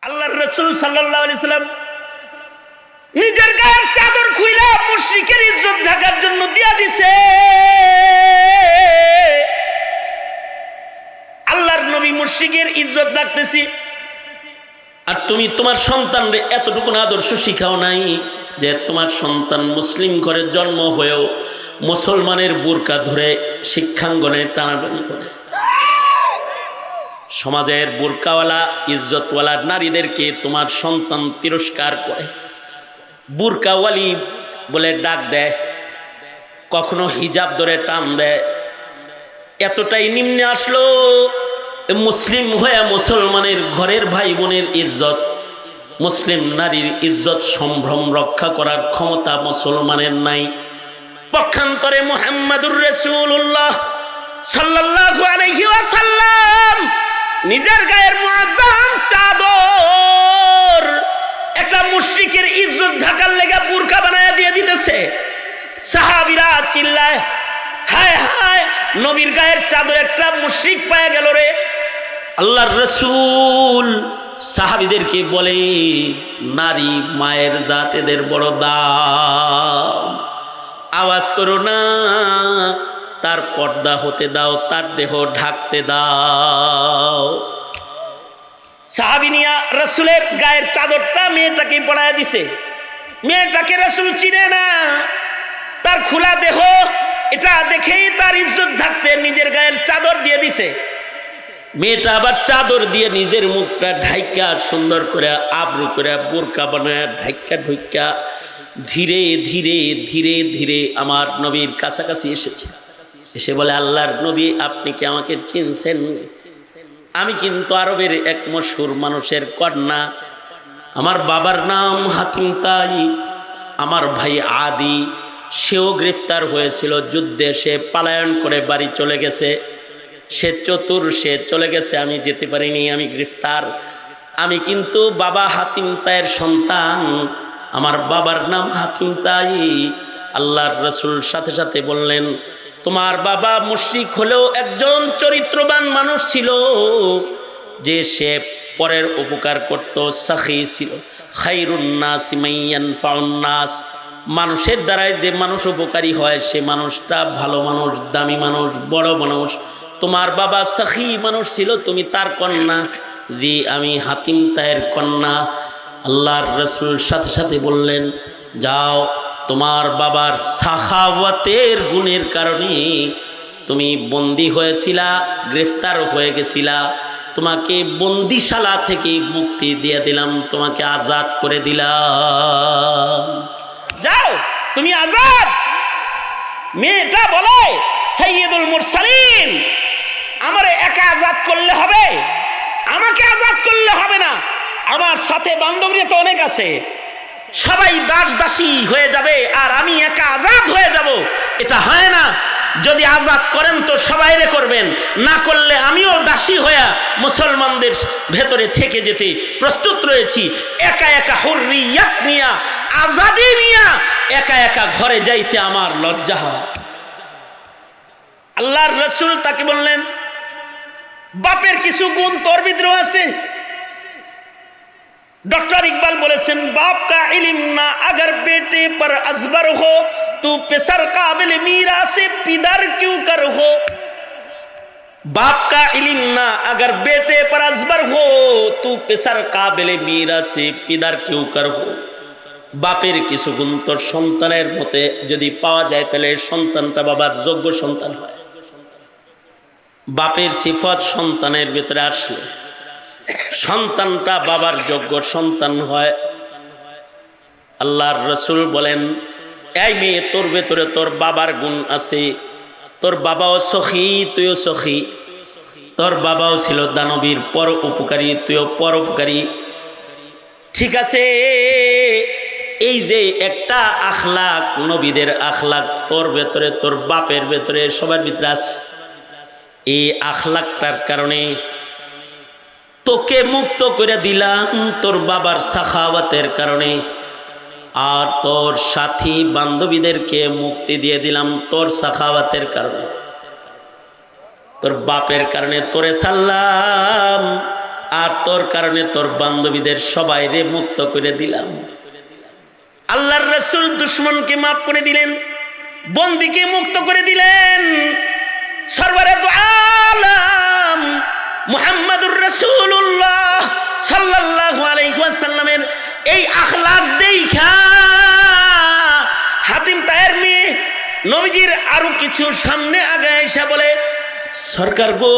আল্লাহর রাসূল সাল্লাল্লাহু আলাইহি সাল্লাম নিজের গায়ের চাদর খুইলা মুশরিকের ইজ্জত ঢাকার জন্য দিয়া দিছে। আল্লাহর নবী মুশরিকের ইজ্জত রাখতেছি, আর তুমি তোমার সন্তানরে এতটুকু আদর্শ শিখাও নাই যে তোমার সন্তান মুসলিম ঘরে জন্ম হয়েও মুসলমানের বুরকা ধরে শিক্ষাঙ্গনে টানাটানি করে। সমাজের বুরকাওয়ালা ইজ্জতওয়ালা নারীদেরকে তোমার সন্তান তিরস্কার করে, বুরকাওয়ালি বলে ডাক দেয়, কখনো হিজাব ধরে টান দেয়। এতটাই নিম্নে আসলো, মুসলিম হয়ে মুসলমানের ঘরের ভাই বোনের ইজ্জত, মুসলিম নারীর ইজ্জত সম্ভ্রম রক্ষা করার ক্ষমতা মুসলমানের নাই। পক্ষান্তরে মুহাম্মাদুর রাসূলুল্লাহ সাল্লাল্লাহু আলাইহি ওয়াসাল্লাম নিজের গায়ের মুআজ্জাম চাদর একটা মুশরিকের ইজ্জত ঢাকার লেগে বুরকা বানায়া দিয়ে দিতেছে। সাহাবীরা চিল্লায়, হায় হায়, নবীর গায়ের চাদর একটা মুশরিক পায়া গেল রে। আল্লাহর রাসূল সাহাবীদেরকে বলে, নারী মায়ের জাত, এদের বড় দাম, আওয়াজ করো না, তার পর্দা হতে দাও, তার দেহ ঢাকতে দাও। সাহাবিনিয়া রাসূলের গায়ের চাদরটা মেয়েটাকে পড়ায় দিছে। মেয়েটাকে রাসূল চিনে না, তার খোলা দেহ এটা দেখেই তার ইজ্জত ঢাকতে নিজের গায়ের চাদর দিয়ে দিছে। মেয়েটা আবার চাদর দিয়ে নিজের মুখটা ঢাইকা সুন্দর করে আবরু করে বোরকা বানায় ঢাইকা ঢুইকা ধীরে ধীরে ধীরে ধীরে আমার নবীর কাছাকাছি এসেছে। এসে বলে, আল্লাহর নবী, আপনি কি আমাকে চিনছেন? আমি কিন্তু আরবের এক মশহুর মানুষের কন্যা, আমার বাবার নাম হাতিম তাই, আমার ভাই আদি, সেও গ্রেফতার হয়েছিল যুদ্ধে, সে পালায়ন করে বাড়ি চলে গেছে, সে চতুর, সে চলে গেছে, আমি যেতে পারিনি, আমি গ্রেফতার। আমি কিন্তু বাবা হাতিম তাইয়ের সন্তান, আমার বাবার নাম হাতিম তাই। আল্লাহর রাসূল সাথে সাথে বললেন, তোমার বাবা মুশরিক হলেও একজন চরিত্রবান মানুষ ছিল, যে সে পরের উপকার করত, সাখী ছিল। খায়রুন নাস মাইয়ান ফাউন নাস, মানুষের দ্বারাই যে মানুষ উপকারী হয় সে মানুষটা ভালো মানুষ, দামি মানুষ, বড় মানুষ। তোমার বাবা সাখী মানুষ ছিল, তুমি তার কন্যা। জি, আমি হাতিম তাইয়ের কন্যা। আল্লাহর রাসূল সাথে সাথে বললেন, যাও, তোমার বাবার সাখাওয়াতের গুণের কারণে তুমি বন্দী হয়েছিলা, গ্রেফতার হয়ে গেছিলা, তোমাকে বন্দিশালা থেকে মুক্তি দিয়ে দিলাম, তোমাকে আজাদ করে দিলাম, যাও তুমি আজাদ। মেয়েটা বলে, সাইয়্যিদুল মুরসালিন, আমারে একা আজাদ করলে হবে? আমাকে আজাদ করলে হবে না, আমার সাথে বান্ধবীরা তো অনেক আছে, সবাই দাস দাসী হয়ে যাবে আর আমি একা আজাদ হয়ে যাব। এটা হয় না। যদি আজাদ করেন তো সবাইরে করবেন, না করলে আমিও দাসী হয়ে মুসলমানদের ভেতরে থেকে যেতে প্রস্তুত রয়েছি। একা একা হুররিয়াত নিয়া, আজাদি নিয়া একা একা ঘরে যাইতে আমার লজ্জা হয়। আল্লাহর রাসূল তাকে বললেন, বাপের কিছু গুণ তোর ভিতরে আছে। डॉक्टर इकबाल बोले, बाप का इल्म ना अगर बेटे पर अजबर हो तो पेसर काबिल मीरा से पिदर क्यों कर हो। बाप का इल्म ना अगर बेटे पर अजबर हो तो पेसर काबिल मीरा से पिदर क्यों कर हो। বাপের কিছু গুণ তোর সন্তানের মতে যদি পাওয়া যায় তাহলে সন্তানটা বাবার যোগ্য সন্তান হয়। বাপের সিফত সন্তানের ভিতরে আসলে সন্তানটা বাবার যোগ্য সন্তান হয়। আল্লাহর রাসূল বলেন, এই মেয়ে, তোর ভেতরে তোর বাবার গুণ আছে, তোর বাবাও সখী, তুইও সখী, তোর বাবাও ছিল দানবীর পর উপকারী, তুইও পর উপকারী। ঠিক আছে, এই যে একটা আখলাক, নবীদের আখলাক তোর ভেতরে, তোর বাপের ভেতরে, সবার ভিতরে আছে। এই আখলাকটার কারণে তোকে মুক্ত করে দিলাম তোর বাবার সাখাওয়াতের কারণে, আর তোর সাথী বান্ধবীদেরকে মুক্তি দিয়ে দিলাম তোর সাখাওয়াতের কারণে। তোর বাপের কারণে তোরে সাল্লাম, আর তোর কারণে তোর বান্ধবীদের সবাই রে মুক্ত করে দিলাম। আল্লাহর রাসূল দুশমনকে মাফ করে দিলেন, বন্দীকে মুক্ত করে দিলেন। সরওয়ারে দু আলম মুহাম্মাদুর রাসূলুল্লাহ সাল্লাল্লাহু আলাইহি ওয়াসাল্লামের এই আখলাক দেখা হাতিম তায়ের মেয়ে নবীজির আরো কিছু সামনে আগে এসে বলে, সরকার গো,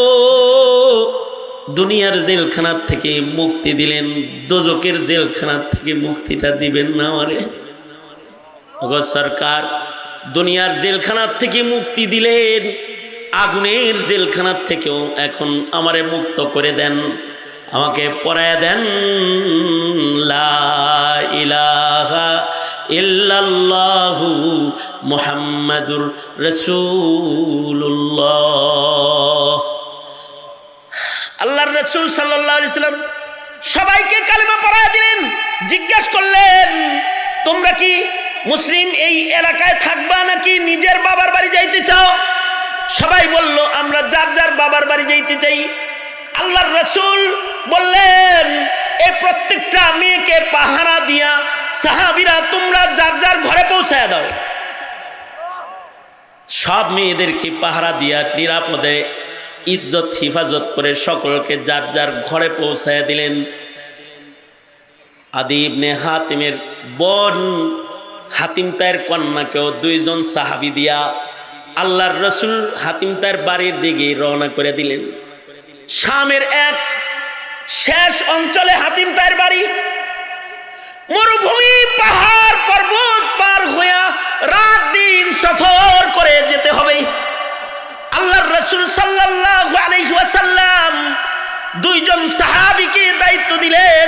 দুনিয়ার জেলখানার থেকে মুক্তি দিলেন, দোজকের জেলখানার থেকে মুক্তিটা দিবেন না আমারে? ওগো সরকার, দুনিয়ার জেলখানার থেকে মুক্তি দিলেন, আগুনের জেলখানার থেকেও এখন আমারে মুক্ত করে দেন, আমাকে পরায়া দেন লা ইলাহা ইল্লাল্লাহু মুহাম্মাদুর রাসূলুল্লাহ। আল্লাহর রাসূল সাল্লাল্লাহু আলাইহি সাল্লাম সবাইকে কালেমা পড়ায়া দিলেন। জিজ্ঞাসা করলেন, তোমরা কি মুসলিম এই এলাকায় থাকবা নাকি নিজের বাবার বাড়ি যাইতে চাও? সবাই বলল, আমরা যার যার বাবার বাড়ি যাইতে চাই। আল্লাহর রাসূল বললেন, এই প্রত্যেকটা মেয়েকে পাহারা দিয়া সাহাবীরা তোমরা যার যার ঘরে পৌঁছায় দাও। সব মেয়েদেরকে পাহারা দিয়া নিরাপদে ইজ্জত হিফাজত করে সকলকে যার যার ঘরে পৌঁছায় দিলেন। আদি ইবনে হাতিমের বোন হাতিম তায়ের কন্যাকেও দুইজন সাহাবী দিয়া আল্লাহর রাসূল হাতিম তায়ের বাড়ির দিকে রওনা করে দিলেন। শামের এক শেষ অঞ্চলে হাতিম তায়ের বাড়ি। মরুভূমি, পাহাড় পর্বত পার হইয়া রাত দিন সফর করে যেতে হবে। আল্লাহর রাসূল সাল্লাল্লাহু আলাইহি ওয়াসাল্লাম দুইজন সাহাবীকে দায়িত্ব দিলেন,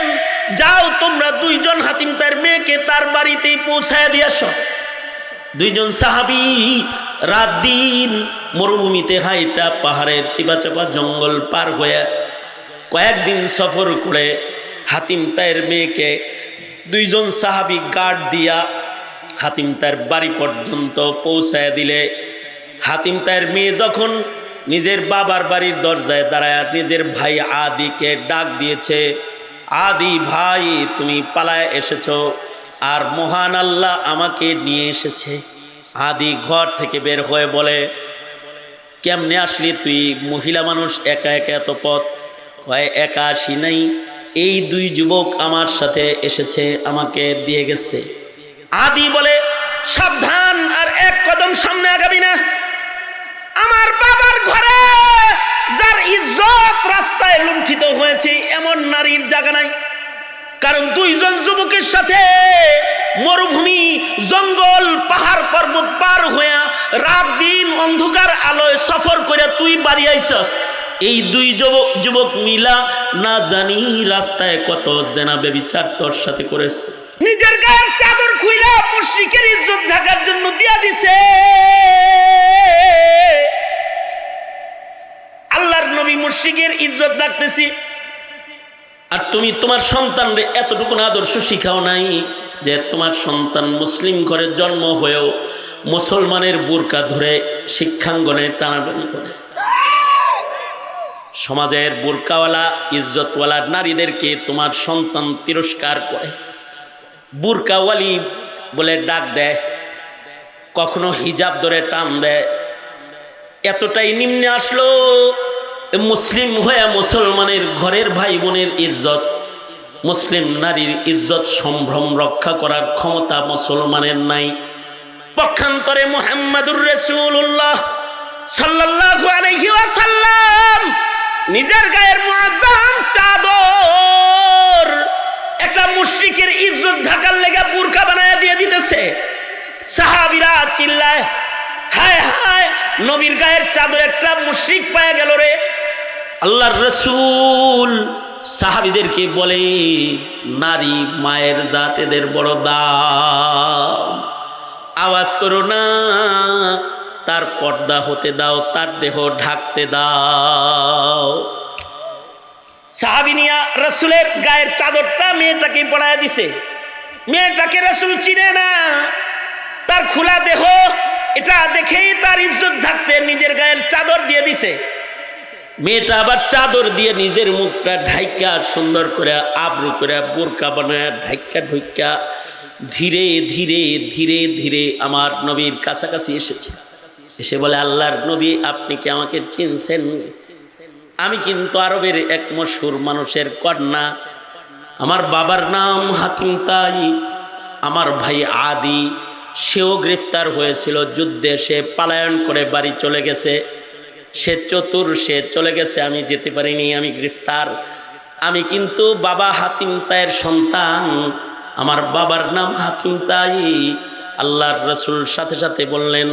যাও তোমরা দুইজন হাতিম তায়ের মেয়েকে তার বাড়িতে পৌঁছায় দিয়ে আসো। দুইজন সাহাবী রাত দিন মরুভূমিতে হাইটা পাহাড়ের চিপা চাপা জঙ্গল পার হয়ে কয়েকদিন সফর করে হাতিম তায়ের মেয়েকে দুইজন সাহাবী গার্ড দিয়া হাতিম তায়ের বাড়ি পর্যন্ত পৌঁছায় দিলে, হাতিম তায়ের মেয়ে যখন নিজের বাবার বাড়ির দরজায় দাঁড়ায় নিজের ভাই আদিকে ডাক দিয়েছে, আদি ভাই তুমি পালায় এসেছো, আর মহান আল্লাহ আমাকে নিয়ে এসেছে। আদি ঘর থেকে বের হয়ে বলে, কেমনে আসলি তুই? মহিলা মানুষ একা একা এত পথ? কয়, একা আসি নাই, এই দুই যুবক আমার সাথে এসেছে, আমাকে দিয়ে গেছে। আদি বলে, সাবধান, আর এক কদম সামনে আগাবি না। আমার বাবার ঘরে যার ইজ্জত রাস্তায় লুণ্ঠিত হয়েছে এমন নারীর জায়গা নাই। কারণ দুইজন যুবকের সাথে মরুভূমি, জঙ্গল, পাহাড় পর্বত পার হইয়া রাত দিন অন্ধকার আলোয় সফর করে তুই বাড়ি আইছস। এই দুই যুবক মিলা না জানি রাস্তায় কত জেনা ব্যভিচার তোর সাথে করেছে। নিজের গায়ের চাদর খুইলা মুশরিকের ইজ্জত ঢাকার জন্য দিয়া দিছে। আল্লাহর নবী মুশরিকের ইজ্জত রাখতেছি, আর তুমি তোমার সন্তানরে এতটুকু আদর্শ শিখাও নাই যে তোমার সন্তান মুসলিম ঘরে জন্ম হয়েও মুসলমানের বুরকা ধরে শিক্ষাঙ্গনে টানাটানি করে। সমাজের বুরকাওয়ালা ইজ্জতওয়ালা নারীদেরকে তোমার সন্তান তিরস্কার করে, বুরকাওয়ালি বলে ডাক দেয়, কখনো হিজাব ধরে টান দেয়। এতটাই নিম্নে আসলো, মুসলিম হয়ে মুসলমানের ঘরের ভাই বোনের ইজ্জত, মুসলিম নারীর ইজ্জত সম্ভ্রম রক্ষা করার ক্ষমতা মুসলমানের নাই। পক্ষান্তরে মুহাম্মাদুর রাসূলুল্লাহ সাল্লাল্লাহু আলাইহি ওয়াসাল্লাম নিজের গায়ের মুআজ্জাম চাদর একটা মুশরিকের ইজ্জত ঢাকার লেগে বুরকা বানায়া দিয়ে দিতেছে। সাহাবীরা চিল্লায়, হায় হায়, নবীর গায়ের চাদর একটা মুশরিক পায়া গেল রে। আল্লাহর রাসূল সাহাবীদেরকে বলে, নারী মায়ের জাত, এদের বড় দাম, আওয়াজ করো না, তার পর্দা হতে দাও, তার দেহ ঢাকতে দাও। সাহাবী নিয়া রাসূলের গায়ের চাদরটা মেয়েটাকে পড়ায়া দিছে। মেয়েটাকে রাসূল চিনে না, তার খোলা দেহ এটা দেখেই তার ইজ্জত ঢাকতে নিজের গায়ের চাদর দিয়ে দিছে। মেয়েটা আবার চাদর দিয়ে নিজের মুখটা ঢাইকা সুন্দর করে আবরু করে বোরকা বানায় ঢাইকা ঢুইকা ধীরে ধীরে ধীরে ধীরে আমার নবীর কাছাকাছি এসেছে। এসে বলে, আল্লাহর নবী, আপনি কি আমাকে চিনছেন? আমি কিন্তু আরবের এক মশহুর মানুষের কন্যা। আমার বাবার নাম হাতিম তাই, আমার ভাই আদি, সেও গ্রেফতার হয়েছিল যুদ্ধে, সে পালায়ন করে বাড়ি চলে গেছে। সে চতুর, সে চলে গেছে, আমি যেতে পারিনি, আমি গ্রেফতার। আমি কিন্তু বাবা হাতিম তাইয়ের সন্তান, আমার বাবার নাম হাতিম তাই। আল্লাহর রসুল সাথে সাথে বললেন,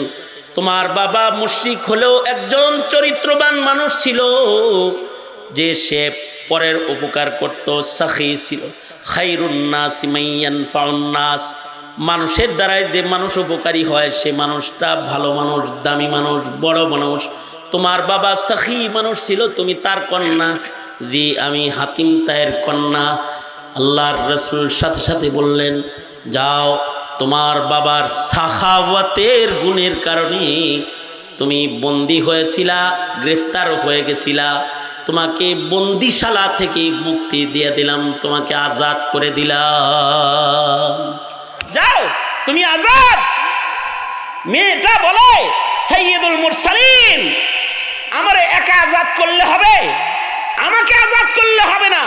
তোমার বাবা মুশরিক হলেও একজন চরিত্রবান মানুষ ছিল, যে সে পরের উপকার করত, সাখী ছিল। খায়রুন নাস মাইয়ান ফাউন নাস, মানুষের দ্বারাই যে মানুষ উপকারী হয় সে মানুষটা ভালো মানুষ, দামি মানুষ, বড় মানুষ। তোমার বাবা সাখী মানুষ ছিল, তুমি তার কন্যা। জি, আমি হাতিম তাইয়ের কন্যা। আল্লাহর রসুল সাথে সাথে বললেন, যাও, তোমার বাবার সাখাওয়াতের গুণের কারণে তুমি বন্দী হয়েছিলা, গ্রেফতার হয়ে গেছিলা, তোমাকে বন্দিশালা থেকে মুক্তি দিয়ে দিলাম, তোমাকে আজাদ করে দিলাম, যাও তুমি আজাদ। মেয়েটা বলে, সাইয়্যিদুল মুরসালিন, আমারে একা আজাদ করলে হবে? আমাকে আজাদ করলে হবে না,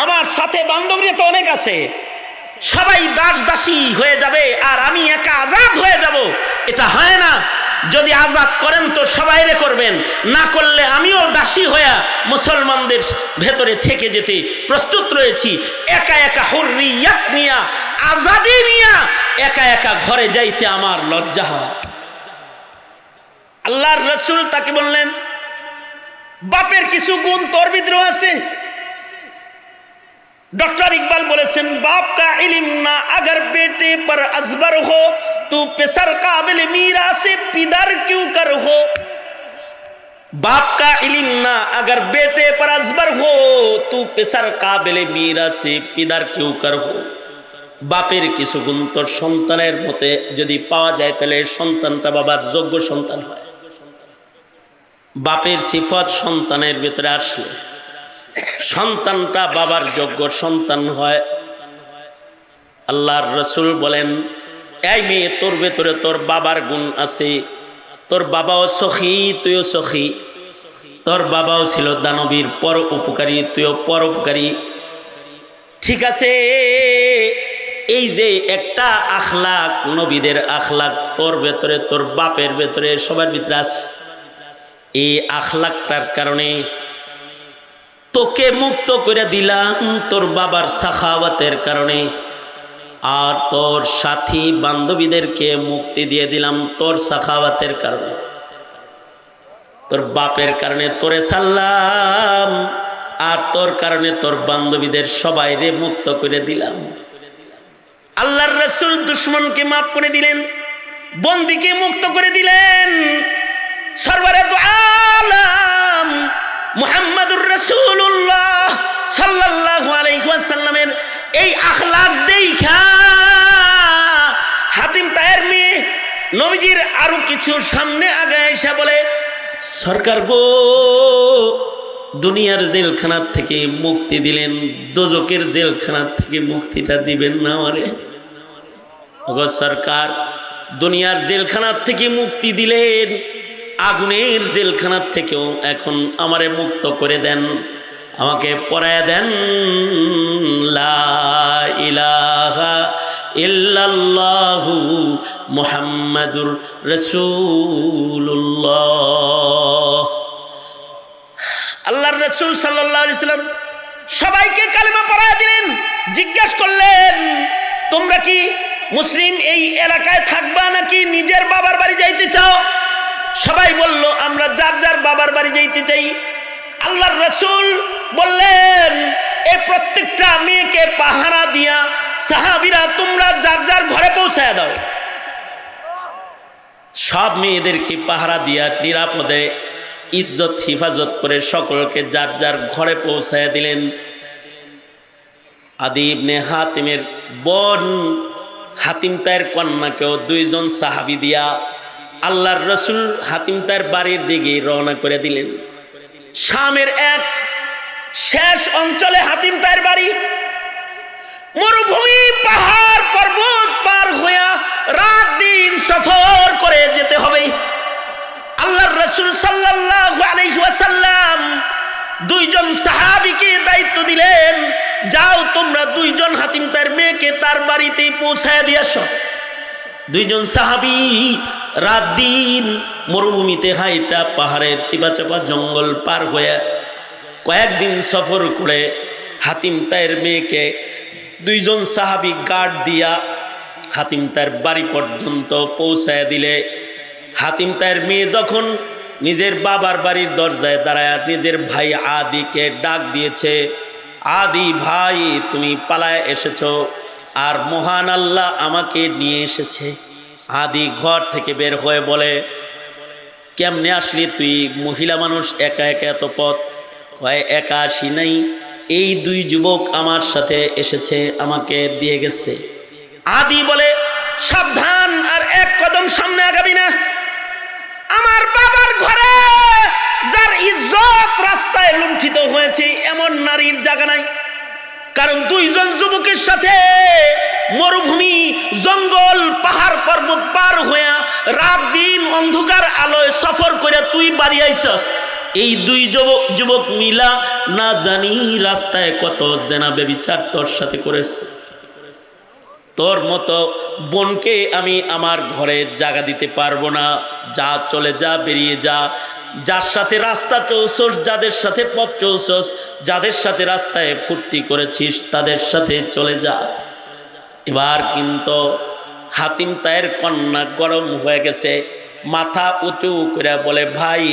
আমার সাথে বান্ধবীরা তো অনেক আছে, সবাই দাস দাসী হয়ে যাবে আর আমি একা আজাদ হয়ে যাব। এটা হয় না। যদি আজাদ করেন তো সবাইরে করবেন, না করলে আমিও দাসী হয়ে মুসলমানদের ভেতরে থেকে যেতে প্রস্তুত রয়েছি। একা একা হুররিয়াত নিয়া, আজাদি নিয়া একা একা ঘরে যাইতে আমার লজ্জা হয়। আল্লাহর রাসূল তাকে বললেন, বাপের কিছু গুণ তোর ভিতরে আছে। डॉक्टर इकबाल बोले बाप का इल्म ना अगर बेटे पर अजबर हो तो पेसर काबिल मीरा से पिदर क्यों कर हो। बाप का इल्म ना अगर बेटे पर अजबर हो तो पेसर काबिल मीरा से पिदर क्यों कर हो। बापेर किछु गुण तोर सन्तानेर मते यदि पाওয়া যায় তাহলে সন্তানটা বাবার যোগ্য সন্তান হয়। বাপের সিফত সন্তানের ভিতরে আসলে সন্তানটা বাবার যোগ্য সন্তান হয়। আল্লাহর রাসূল বলেন, এই মেয়ে, তোর ভেতরে তোর বাবার গুণ আছে, তোর বাবাও সখী, তুইও সখী, তোর বাবাও ছিল দানবীর পর উপকারী, তুইও পর উপকারী। ঠিক আছে, এই যে একটা আখলাক, নবীদের আখলাক তোর ভেতরে, তোর বাপের ভেতরে, সবার ভিতরে আছে। এই আখলাকটার কারণে তোকে মুক্ত করে দিলাম তোর বাবার সাখাওয়াতের কারণে, আর তোর সাথী বান্ধবীদেরকে মুক্তি দিয়ে দিলাম তোর সাখাওয়াতের কারণে। তোর বাপের কারণে তোরে সাল্লাম, আর তোর কারণে তোর বান্ধবীদের সবাইরে মুক্ত করে দিলাম। আল্লাহর রাসূল দুশমনকে মাফ করে দিলেন, বন্দীকে মুক্ত করে দিলেন। সরওয়ারে দু আলাম মুহাম্মাদুর রাসূলুল্লাহ সাল্লাল্লাহু আলাইহি ওয়াসাল্লামের এই আখলাক দেখা হাতিম তায়ের মেয়ে নবীজির আরো কিছু সামনে আগে এসে বলে, সরকার গো, দুনিয়ার জেলখানা থেকে মুক্তি দিলেন, দোজকের জেলখানা থেকে মুক্তিটা দিবেন না আমারে? ওগো সরকার, দুনিয়ার জেলখানা থেকে মুক্তি দিলেন, আগুনের জেলখানার থেকেও এখন আমারে মুক্ত করে দেন, আমাকে পরায়া দেন লা ইলাহা ইল্লাল্লাহু মুহাম্মাদুর রাসূলুল্লাহ। আল্লাহর রাসূল সাল্লাল্লাহু আলাইহি সাল্লাম সবাইকে কালেমা পড়ায়া দিলেন। জিজ্ঞাসা করলেন, তোমরা কি মুসলিম এই এলাকায় থাকবা নাকি নিজের বাবার বাড়ি যাইতে চাও? সবাই বলল, আমরা যার যার বাবার বাড়ি যাইতে চাই। আল্লাহর রাসূল বললেন, এই প্রত্যেকটা মেয়েকে পাহারা দিয়া সাহাবীরা তোমরা যার যার ঘরে পৌঁছায় দাও। সব মেয়েদেরকে পাহারা দিয়া নিরাপদে ইজ্জত হিফাজত করে সকলকে যার যার ঘরে পৌঁছায় দিলেন। আদি ইবনে হাতিমের বোন হাতিম তায়ের কন্যাকেও দুইজন সাহাবী দিয়া আল্লাহর রাসূল হাতিম তায়ের বাড়ির দিকে রওনা করে দিলেন। শামের এক শেষ অঞ্চলে হাতিম তায়ের বাড়ি। মরুভূমি পাহাড় পর্বত পার হইয়া রাত দিন সফর করে যেতে হবে। আল্লাহর রাসূল সাল্লাল্লাহু আলাইহি ওয়াসাল্লাম দুইজন সাহাবীকে দায়িত্ব দিলেন, যাও তোমরা দুইজন হাতিম তায়ের মেয়েকে তার বাড়িতে পৌঁছায় দিয়ে আসো। দুইজন সাহাবী রাত দিন মরুভূমিতে হাইটা পাহাড়ের চিপা চাপা জঙ্গল পার হয়ে কয়েকদিন সফর করে হাতিম তায়ের মেয়েকে দুইজন সাহাবী গার্ড দিয়া হাতিম তায়ের বাড়ি পর্যন্ত পৌঁছায় দিলে, হাতিম তায়ের মেয়ে যখন নিজের বাবার বাড়ির দরজায় দাঁড়ায় নিজের ভাই আদিকে ডাক দিয়েছে, আদি ভাই তুমি পালায় এসেছো আর মহান আল্লাহ আমাকে নিয়ে এসেছে। আদি ঘর থেকে বের হয়ে বলে, কেমনে আসলি তুই? মহিলা মানুষ একা একা এত পথ? কয় একা আসি নাই, এই দুই যুবক আমার সাথে এসেছে, আমাকে দিয়ে গেছে। আদি বলে, সাবধান, আর এক কদম সামনে আগাবি না। আমার বাবার ঘরে যার ইজ্জত রাস্তায় লুণ্ঠিত হয়েছে এমন নারীর জায়গা নাই। কারণ দুইজন যুবকের সাথে মরুভূমি জঙ্গল পাহাড় পর্বত পার হইয়া রাত দিন অন্ধকার আলোয় সফর করে তুই বাড়ি আইছস। এই দুই যুবক মিলা না জানি রাস্তায় কত জেনা বেবিচার তোর সাথে করেছে। তোর মতো বোনকে আমি আমার ঘরে জায়গা দিতে পারবো না। যা, চলে যা, বেরিয়ে যা। যার সাথে রাস্তা চলছস, যাদের সাথে পথ চলছস, যাদের সাথে রাস্তায় ফুর্তি করেছিস তাদের সাথে চলে যা। এবার কিন্তু হাতিম তায়ের কন্যা গরম হয়ে গেছে, মাথা উঁচু করে বলে, ভাই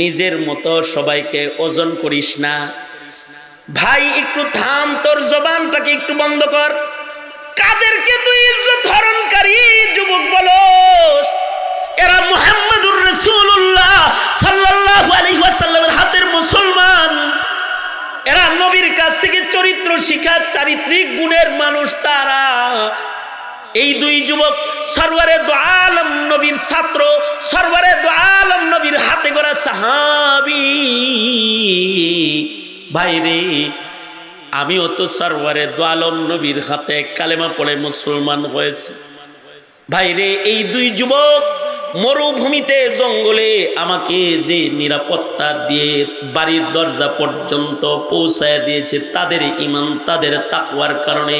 নিজের মতো সবাইকে ওজন করিস না। ভাই একটু থাম, তোর জবানটাকে একটু বন্ধ কর। কাদেরকে তুই ইজ্জত হরণকারী যুবক বলস? এরা মুহাম্মদুর রাসূলুল্লাহ সাল্লাল্লাহু আলাইহি ওয়াসাল্লামের হাতের মুসলমান। এরা নবীর কাছ থেকে চরিত্র শিক্ষা, চারিত্রিক গুণের মানুষ তারা। এই দুই যুবক সরওয়ারে দু আলম নবীর ছাত্র, সরওয়ারে দু আলম নবীর হাতে গড়া সাহাবী। ভাইরে, আমিও তো সরওয়ারে দু আলম নবীর হাতে কালেমা পড়ে মুসলমান হয়েছি। ভাইরে, এই দুই যুবক মরুভূমিতে জঙ্গলে আমাকে যে নিরাপত্তা দিয়ে বাড়ির দরজা পর্যন্ত পৌঁছায় দিয়েছে, তাদের ঈমান, তাদের তাকওয়ার কারণে।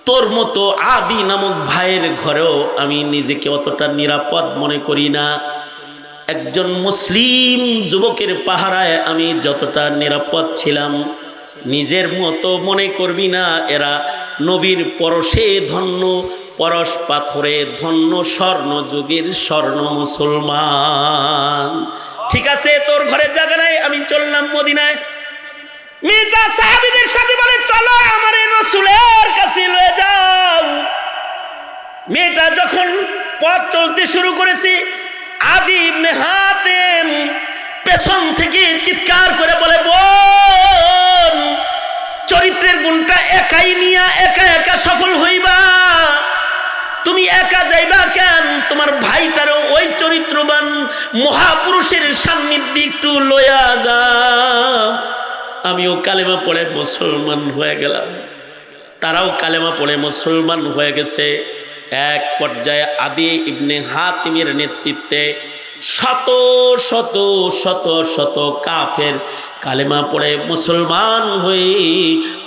তোর মতো আদি নামক ভাইয়ের ঘরেও আমি নিজেকে অতটা নিরাপদ মনে করি না। একজন মুসলিম যুবকের পাহারায় আমি যতটা নিরাপদ ছিলাম, নিজের মতো মনে করবি না। এরা নবীর পরশে ধন্য, পরশ পাথরে ধন্য, স্বর্ণ যুগের স্বর্ণ মুসলমান। ঠিক আছে, তোর ঘরের জায়গা নাই, আমি চললাম মদিনায়। মেয়েটা সাহাবীদের সাথে বলে, চলো আমার এই রাসূলের কাছে লয়ে যাও। মেয়েটা যখন পথ চলতে শুরু করেছে, আদি ইবনে হাতেম পেছন থেকে চিৎকার করে বলে, বোন, চরিত্রের গুণটা একাই নিয়া একা একা সফল হইবা? তুমি একা যাইবা কেন? তোমার ভাইটারও ওই চরিত্রবান মহাপুরুষের সান্নিধ্যে একটু লইয়া যাও। আমিও কালেমা পড়ে মুসলমান হয়ে গেলাম, তারাও কালেমা পড়ে মুসলমান হয়ে গেছে। এক পর্যায়ে আদি ইবনে হাতিমের নেতৃত্বে শত শত শত শত কাফের কালেমা পড়ে মুসলমান হয়ে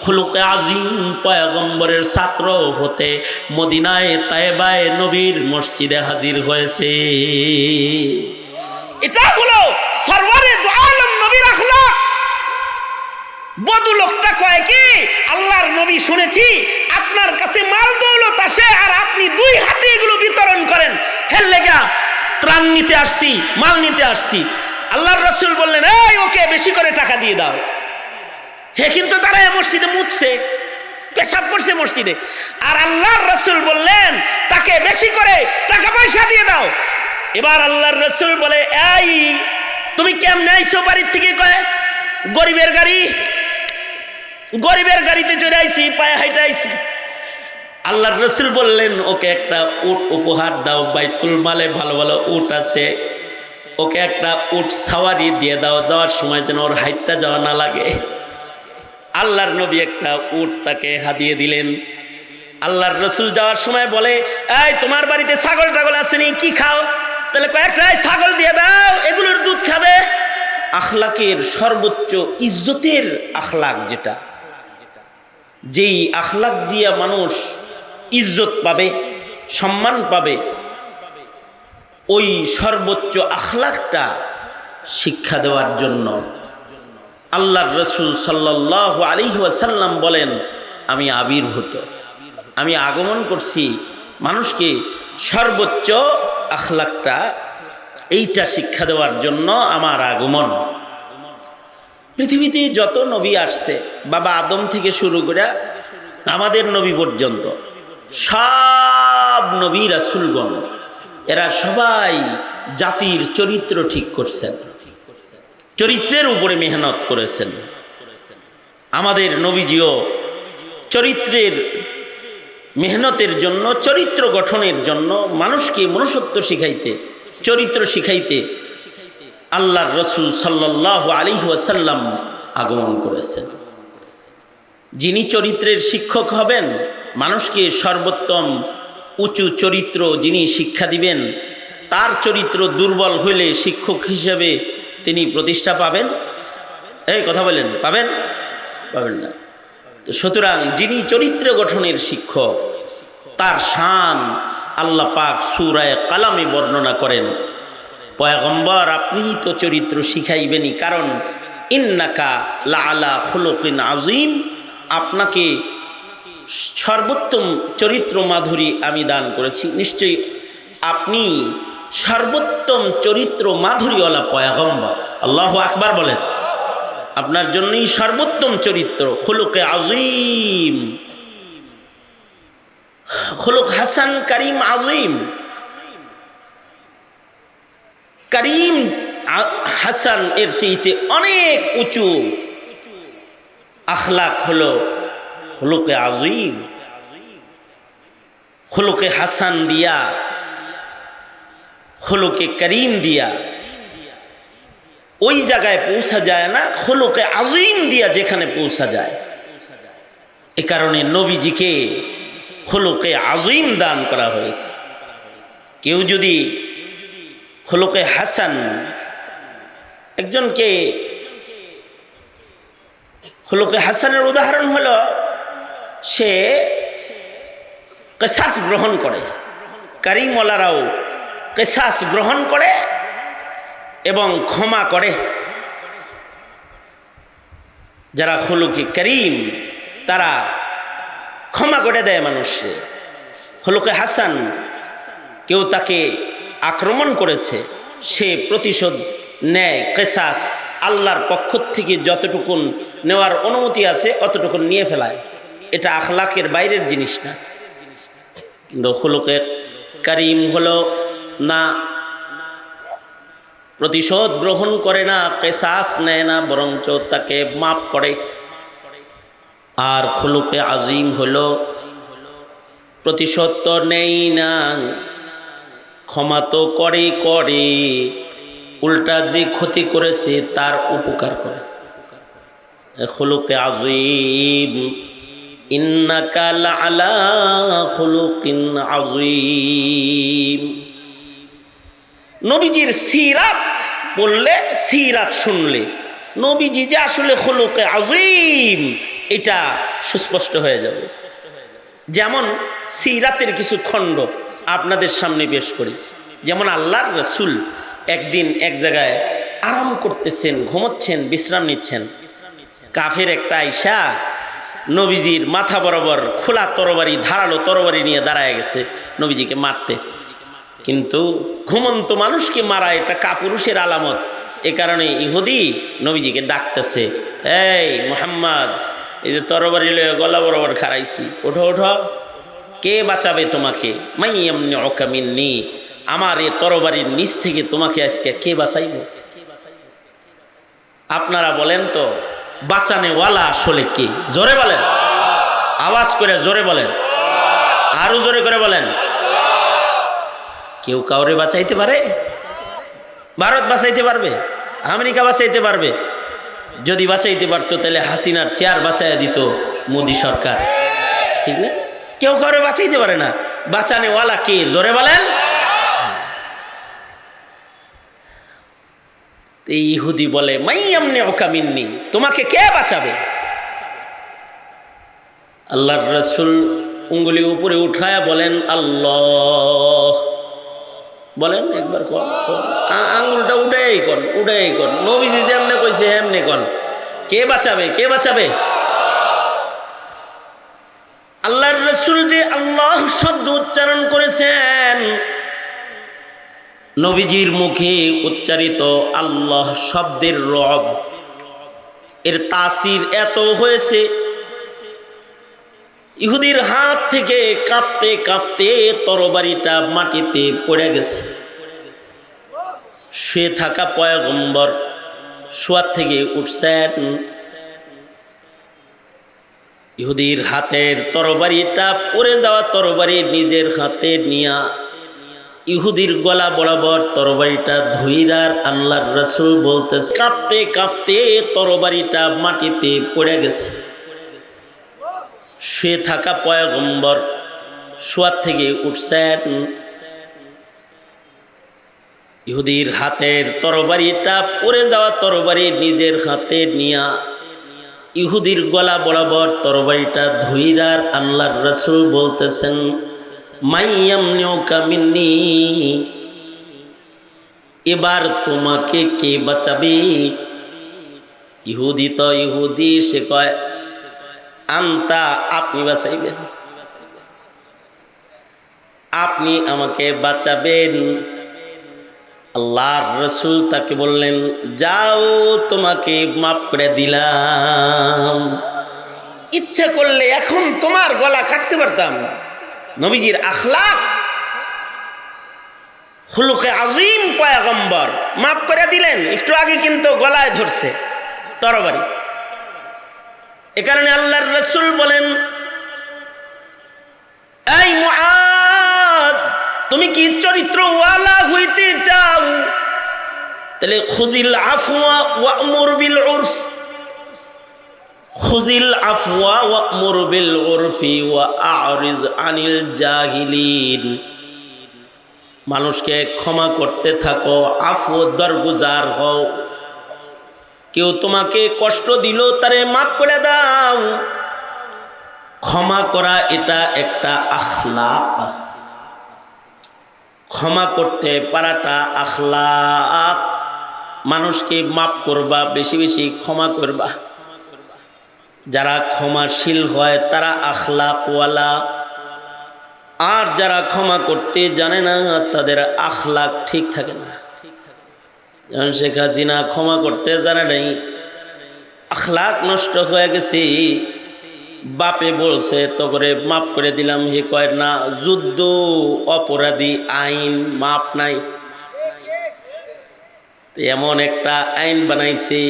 খুলুকে আজিম পয়গম্বরের ছাত্র হতে মদিনায় তায়েবায় নবীর মসজিদে হাজির হয়েছে। এটা হলো সরওয়ারে দু আলম নবীর আখলাক। বদু লোকটা কয় কি, আল্লাহর নবী শুনেছি আপনার কাছে মাল দৌলত আসে আর আপনি দুই হাতে এগুলো বিতরণ করেন, হের লেগা ত্রাণ নিতে আসছি, মাল নিতে আসছি। আল্লাহর রাসূল বললেন, এই ওকে বেশি করে টাকা দিয়ে দাও। হে কিন্তু তারা মসজিদে মুতছে, পেশাব করছে মসজিদে, আর আল্লাহর রাসূল বললেন তাকে বেশি করে টাকা পয়সা দিয়ে দাও। এবার আল্লাহর রাসূল বলে, এই তুমি কেমনে আইছো বাড়ির থেকে? কয় গরিবের গাড়ি, গরিবের গাড়িতে চড়ে আইছি, পায়ে হাইটা আইছি। আল্লাহর রাসূল বললেন, ওকে একটা উট উপহার দাও, বাইতুল মালে ভালো ভালো উট আছে, ওকে একটা উট সাওয়ারি দিয়ে দাও, যাওয়ার সময় যেন ওর হাইটটা যাওয়া না লাগে। আল্লাহর নবী একটা উট তাকে হাদিয়ে দিলেন। আল্লাহর রসুল যাওয়ার সময় বলে, এই তোমার বাড়িতে ছাগল টাগল আসেনি, কি খাও? তাহলে কয়েকটা ছাগল দিয়ে দাও, এগুলোর দুধ খাবে। আখলাকের সর্বোচ্চ ইজ্জতের আখলাক যেটা, যেই আখলাক দিয়া মানুষ ইজ্জত পাবে, সম্মান পাবে, ওই সর্বোচ্চ আখলাকটা শিক্ষা দেওয়ার জন্য আল্লাহর রসুল সাল্লাল্লাহু আলাইহি ওয়াসাল্লাম বলেন, আমি আবির্ভূত, আমি আগমন করছি মানুষকে সর্বোচ্চ আখলাকটা এইটা শিক্ষা দেওয়ার জন্য আমার আগমন। পৃথিবীতে যত নবী আসছে, বাবা আদম থেকে শুরু করে আমাদের নবী পর্যন্ত, সব নবী রাসূলগণ এরা সবাই জাতির চরিত্র ঠিক করছেন, চরিত্রের উপরে মেহনত করেছেন। আমাদের নবীজিও চরিত্রের মেহনতের জন্য, চরিত্র গঠনের জন্য, মানুষকে মনুষ্যত্ব শিখাইতে, চরিত্র শিখাইতে আল্লাহর রসুল সাল্লাল্লাহু আলাইহি ওয়াসাল্লাম আগমন করেছেন। যিনি চরিত্রের শিক্ষক হবেন, মানুষকে সর্বোত্তম উঁচু চরিত্র যিনি শিক্ষা দিবেন, তার চরিত্র দুর্বল হইলে শিক্ষক হিসেবে তিনি প্রতিষ্ঠা পাবেন? এই কথা বলেন, পাবেন? পাবেন না। তো সুতরাং যিনি চরিত্র গঠনের শিক্ষক, তার শান আল্লাহ পাক সূরা কালামে বর্ণনা করেন, পয়গম্বর আপনিই তো চরিত্র শিখাইবেনই, কারণ ইন্নাকা লাআলা খুলুকিন আযীম, আপনাকে সর্বোত্তম চরিত্র মাধুরী আমি দান করেছি, নিশ্চয়ই আপনি সর্বোত্তম চরিত্র মাধুরীওয়ালা পয়গম্বর। আল্লাহু আকবার বলেন। আপনার জন্যই সর্বোত্তম চরিত্র, খুলুকে আযীম, খুলুক হাসান, করিম, আযীম। করিম হাসান এর চাইতে অনেক উঁচু আখলাক হলো খুলুকে আযীম। খুলুকে হাসান দিয়া, খুলুকে করিম দিয়া ওই জায়গায় পৌঁছা যায় না, খুলুকে আযীম দিয়া যেখানে পৌঁছা যায়। এ কারণে নবীজিকে খুলুকে আযীম দান করা হয়েছে। কেউ যদি খুলুকে হাসান, একজনকে খুলুকে হাসানের উদাহরণ হলো সে কিসাস গ্রহণ করে, কারিমওয়ালারাও কিসাস গ্রহণ করে এবং ক্ষমা করে। যারা খুলুকে করিম তারা ক্ষমা করে দেয় মানুষকে। খুলুকে হাসান, কেউ তাকে আক্রমণ করেছে, সে প্রতিশোধ নেয়, কিসাস আল্লাহর পক্ষ থেকে যতটুকুন নেওয়ার অনুমতি আছে অতটুকুন নিয়ে ফেলায়। এটা আখলাকের বাইরের জিনিস না। কিন্তু খুলুকে করিম হলো না, প্রতিশোধ গ্রহণ করে না, কিসাস নেয় না, বরঞ্চ তাকে মাফ করে। আর খুলুকে আযীম হলো প্রতিশোধ তো নেই না, ক্ষমা তো করে, উল্টা যে ক্ষতি করেছে তার উপকার করে। খুলুকে আযীম, ইন্নাকা লাআলা খুলুকিন আযীম। নবীজির সিরাত পড়লে, সিরাত শুনলে নবীজি যে আসলে খুলুকে আযীম এটা সুস্পষ্ট হয়ে যাবে। যেমন সিরাতের কিছু খণ্ড আপনাদের সামনে পেশ করি। যেমন আল্লাহর রাসূল একদিন এক জায়গায় আরাম করতেছেন, ঘুমোচ্ছেন, বিশ্রাম নিচ্ছেন। কাফের একটা আইসা নবীজির মাথা বরাবর খোলা তরবারি, ধারালো তরবারি নিয়ে দাঁড়ায় গেছে নবীজিকে মারতে। কিন্তু ঘুমন্ত মানুষকে মারা এটা কাপুরুষের আলামত। এ কারণে ইহুদি নবীজিকে ডাকতেছে, এই মুহাম্মদ, এই যে তরবারি লয়ে গলা বরাবর খাড়াইছি, ওঠো ওঠো, কে বাঁচাবে তোমাকে? মাইয়ামনিউকা মিন্নি, আমার এই তরবারির নিচ থেকে তোমাকে আজকে কে বাঁচাইব? আপনারা বলেন তো, বাঁচানেওয়ালা আসলে কে? জোরে বলেন, আওয়াজ করে জোরে বলেন, আরো জোরে করে বলেন। কেউ কাউরে বাঁচাইতে পারে? ভারত বাঁচাইতে পারবে? আমেরিকা বাঁচাইতে পারবে? যদি বাঁচাইতে পারতো তাহলে হাসিনার চেয়ার বাঁচাইয়া দিত মোদি সরকার, ঠিক না? কেউ কাউরে বাঁচাইতে পারে না। বাঁচানেওয়ালা কে? জোরে বলেন। এই ইহুদি বলে মাইয়ামনে ওকামিন্নি, তোমাকে কে বাঁচাবে? আল্লাহর রাসূল উঙ্গুলি উপরে উঠায়া বলেন আল্লাহ। বলেন একবার কর, আঙ্গুলটা উঠাই কর, উঠাই কর। নবীজি যেমনে কইছে হেমনে কর। কে বাঁচাবে? কে বাঁচাবে? আল্লাহর রাসূল যে আল্লাহ শব্দ উচ্চারণ করেছেন, নবীজির মুখে উচ্চারিত আল্লাহ শব্দের রব এর তাসির এত হয়েছে, ইহুদির হাত থেকে কাঁপতে কাঁপতে তরবারিটা মাটিতে পড়ে গেছে। শুয়ে থাকা পয়গম্বর শোয়ার থেকে উঠছেন, ইহুদির হাতের তরবারিটা পড়ে যাওয়া তরবারি নিজের হাতে নিয়া ইহুদির গলা বরাবর তরবারিটা ধুইরার আল্লাহর রাসূল বলতেছে, কাঁপতে কাঁপতে তরবারিটা মাটিতে পড়ে গেছে। শুয়ে থাকা পয়গম্বর শোয়ার থেকে উঠছেন, ইহুদির হাতের তরবারিটা পড়ে যাওয়া তরবারি নিজের হাতে নিয়া ইহুদির গলা বরাবর তরবারিটা ধুইরার আল্লাহর রাসূল বলতেছেন, মাইয়ামনিউকা মিন্নি, এবার তোমাকে কে বাঁচাবে? ইহুদি তো ইহুদি, সে কয় আন্তা, আপনি বাঁচাইবেন, আপনি আমাকে বাঁচাবেন। আল্লাহর রাসূল তাকে বললেন, যাও, তোমাকে মাফ করে দিলাম। ইচ্ছা করলে এখন তোমার গলা কাটতে পারতাম। নবীজির আখলাক, খুলুকে আজিম পয়গম্বর, মাফ করে দিলেন। একটু আগে কিন্তু গলায় ধরছে তরবারি। এ কারণে আল্লাহর রাসূল বলেন, এই মুআজ, তুমি কি চরিত্রওয়ালা হইতে চাও? তাহলে খুযিল আফওয়া ওয়া'মুর বিল উরফ, খুযিল আফওয়া ওয়া'মুর বিল উরফি ওয়া আ'রিজ আনিল জাহিলিন। মানুষকে ক্ষমা করতে থাকো, আফু দরগুজার হও। কেউ তোমাকে কষ্ট দিল, তারে মাফ করে দাও। ক্ষমা করা এটা একটা আখলাক, ক্ষমা করতে পারাটা আখলাক। মানুষকে মাফ করবা, বেশি বেশি ক্ষমা করবা। যারা ক্ষমাশীল হয় তারা আখলাকওয়ালা, আর যারা ক্ষমা করতে জানে না তাদের আখলাক ঠিক থাকে না। যেমন শেখ হাসিনা ক্ষমা করতে জানে নাই, আখলাক নষ্ট হয়ে গেছে। বাপে বলছে তো করে মাফ করে দিলাম, হে কয় না, যুদ্ধ অপরাধী আইন মাপ নাই। এমন একটা আইন বানাইছে,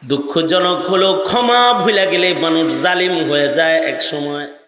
দুঃখজনক হলো ক্ষমা ভুলে গেলে মানুষ জালিম হয়ে যায় এক সময়।